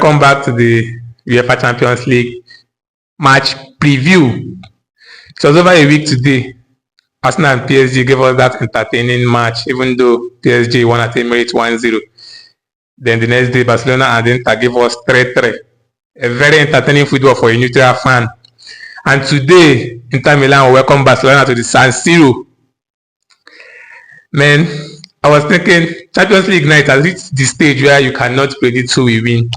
Welcome back to the UEFA Champions League match preview. It was over a week today. Arsenal and PSG gave us that entertaining match, even though PSG won at Emirates 1-0. Then the next day, Barcelona and Inter gave us 3-3. A very entertaining football for a neutral fan. And today, Inter Milan will welcome Barcelona to the San Siro. Man, I was thinking Champions League night has reached the stage where you cannot predict who will win.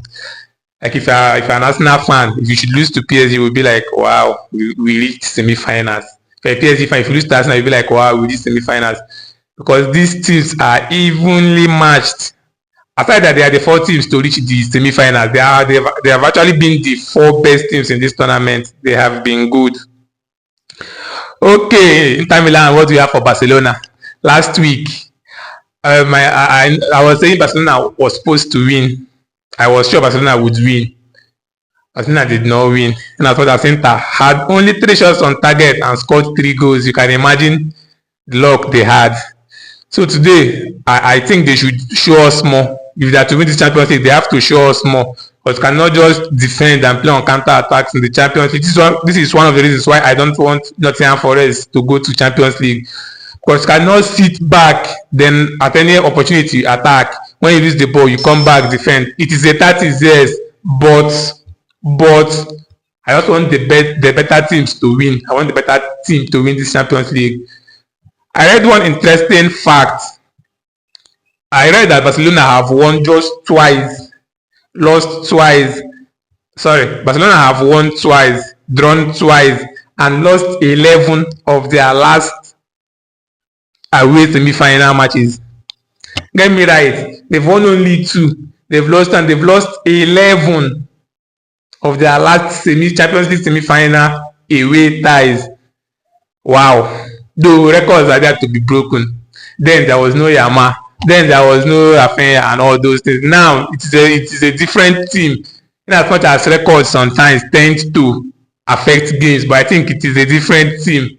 Like if you're an Arsenal fan, if you should lose to PSG, you'll be like, wow, we reached semi-finals. If you're a PSG fan, if you lose to Arsenal, you'll be like, wow, we reached semi-finals. Because these teams are evenly matched. Aside that they are the 4 teams to reach the semi-finals, they have actually been the 4 best teams in this tournament. They have been good. Okay, Inter Milan, what do you have for Barcelona? Last week, I was saying Barcelona was supposed to win. I was sure Barcelona would win. Barcelona did not win. And as well as Inter had only 3 shots on target and scored 3 goals. You can imagine the luck they had. So today, I think they should show us more. If they are to win this Champions League, they have to show us more. But you cannot just defend and play on counter-attacks in the Champions League. This is one of the reasons why I don't want Nottingham Forest to go to Champions League. Because you cannot sit back, then at any opportunity attack. When you lose the ball, you come back, defend. It is a 30 years, but I also want the better teams to win. I want the better team to win this Champions League. I read one interesting fact. I read that Barcelona have won just twice, lost twice. Sorry, Barcelona have won twice, drawn twice, and lost 11 of their last away semi-final matches. Get me right. They've won only 2. They've lost 11 of their last Champions League semi-final away ties. Wow. The records are there to be broken. Then there was no Yama. Then there was no Rafinha and all those things. Now it is a different team. In as much as records sometimes tend to affect games, but I think it is a different team.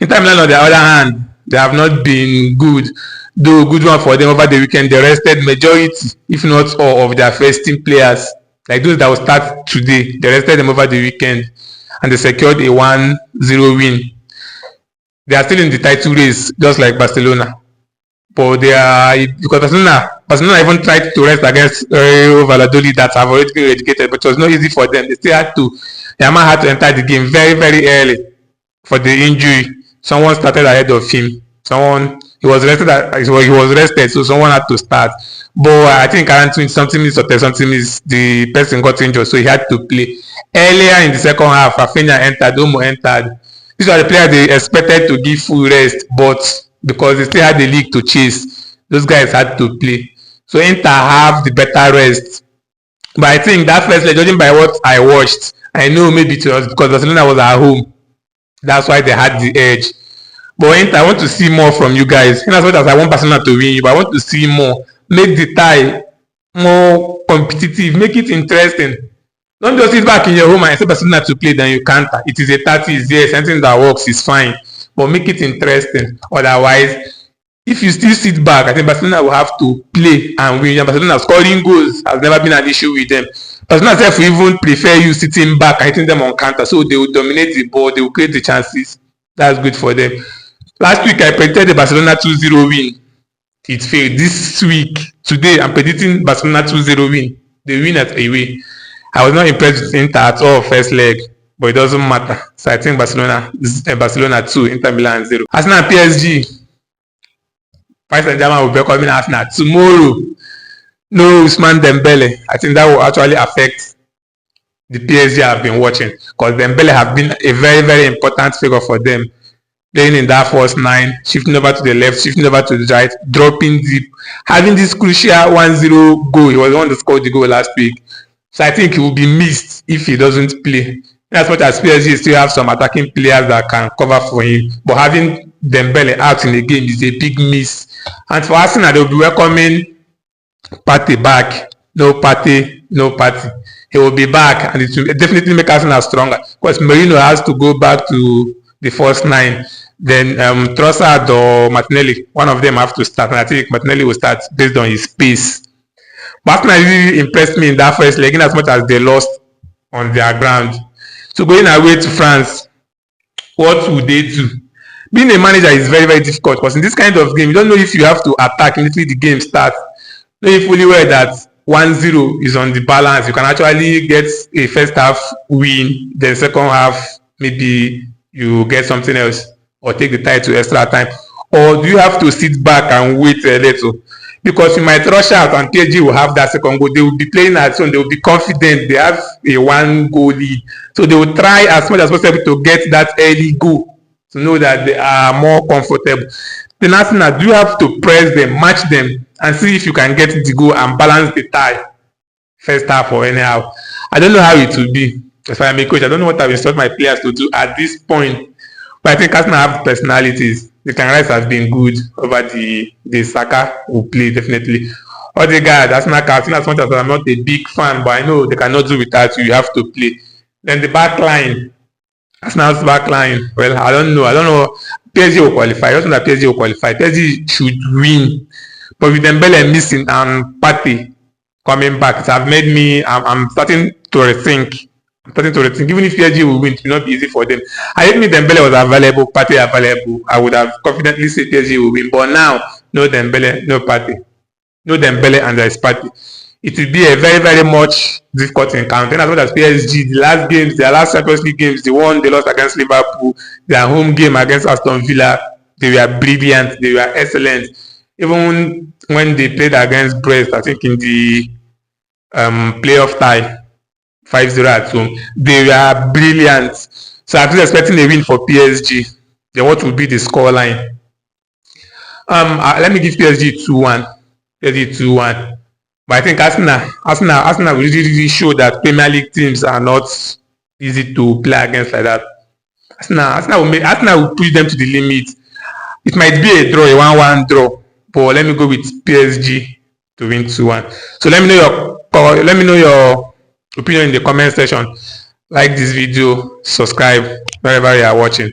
Inter Milan, on the other hand, they have not been good. Though good one for them over the weekend, they rested majority, if not all, of their first team players. Like those that will start today, they rested them over the weekend and they secured a 1-0 win. They are still in the title race, just like Barcelona. But they are, because Barcelona even tried to rest against Valladolid that have already been relegated, but it was not easy for them. They still had to, Yamal had to enter the game very, very early for the injury. Someone started ahead of him. He was rested, so someone had to start. But I think currently something is the person got injured, so he had to play. Earlier in the second half, Rafinha entered, Olmo entered. These are the players they expected to give full rest, but because they still had the league to chase, those guys had to play. So Inter have the better rest. But I think that first leg, judging by what I watched, I know maybe it was because Barcelona was at home. That's why they had the edge. But Inter, I want to see more from you guys. In as much as I want Barcelona to win, but I want to see more. Make the tie more competitive. Make it interesting. Don't just sit back in your home and expect Barcelona to play, then you can't. It is a 30, yes, anything that works is fine. But make it interesting. Otherwise, if you still sit back, I think Barcelona will have to play and win. And Barcelona scoring goals has never been an issue with them. Barcelona self will even prefer you sitting back and hitting them on counter. So they will dominate the ball, they will create the chances. That's good for them. Last week I predicted the Barcelona 2-0 win. It failed. This week, today, I'm predicting Barcelona 2-0 win. They win at away. I was not impressed with Inter at all first leg, but it doesn't matter. So I think Barcelona 2, Inter Milan 0. Arsenal and PSG. Paris Saint-Germain will be coming Arsenal tomorrow. No Ousmane Dembele. I think that will actually affect the PSG I've been watching, because Dembele have been a very, very important figure for them. Playing in that first 9, shifting over to the left, shifting over to the right, dropping deep, having this crucial 1-0 goal. He was the one that scored the goal last week. So I think he will be missed if he doesn't play. As much as PSG still have some attacking players that can cover for him, but having Dembele out in the game is a big miss. And for Arsenal, they will be welcoming Partey back. No Partey. He will be back, and it will definitely make Arsenal stronger. Because Mourinho has to go back to the first 9. Then Trossard or Martinelli, one of them have to start. And I think Martinelli will start based on his pace. But Arsenal really impressed me in that first leg, in as much as they lost on their ground. So going away to France, what would they do? Being a manager is very, very difficult because in this kind of game, you don't know if you have to attack immediately the game starts. You know fully well that 1-0 is on the balance. You can actually get a first half win, then second half, maybe you get something else or take the tie to extra time. Or do you have to sit back and wait a little? Because you might rush out and PSG will have that second goal. They will be playing at home. They will be confident. They have a 1-goal lead. So they will try as much as possible to get that early goal to know that they are more comfortable. Then Arsenal, do you have to press them, match them, and see if you can get the goal and balance the tie first half or anyhow? I don't know how it will be. If I am a coach, I don't know what I've instructed my players to do at this point. But I think Arsenal have personalities. Declan Rice has been good over the Saka who play definitely. Odegaard, Arsenal captain, as much as I'm not a big fan, but I know they cannot do without you. You have to play. Then the back line, Arsenal's back line. Well, I don't know. PSG will qualify. I don't know that PSG will qualify. PSG should win. But with Dembele missing and Partey coming back, it has made me. I'm starting to rethink. Even if PSG will win, it will not be easy for them. I think Dembele was available, Partey available, I would have confidently said PSG will win. But now, no Dembele, no Partey. No Dembele and there is Partey. It will be a very, very much difficult encounter. As well as PSG, the last games, their last Champions League games, they lost against Liverpool. Their home game against Aston Villa, they were brilliant, they were excellent. Even when they played against Brest, I think in the playoff tie, 5-0 at home, they were brilliant. So I'm just expecting a win for PSG. Then what will be the scoreline? Let me give PSG 2-1. PSG 2-1. But I think Arsenal will really show that Premier League teams are not easy to play against like that. Arsenal will push them to the limit. It might be a draw, a 1-1 draw. But let me go with PSG to win 2-1. So let me know your opinion in the comment section. Like this video, subscribe wherever you are watching.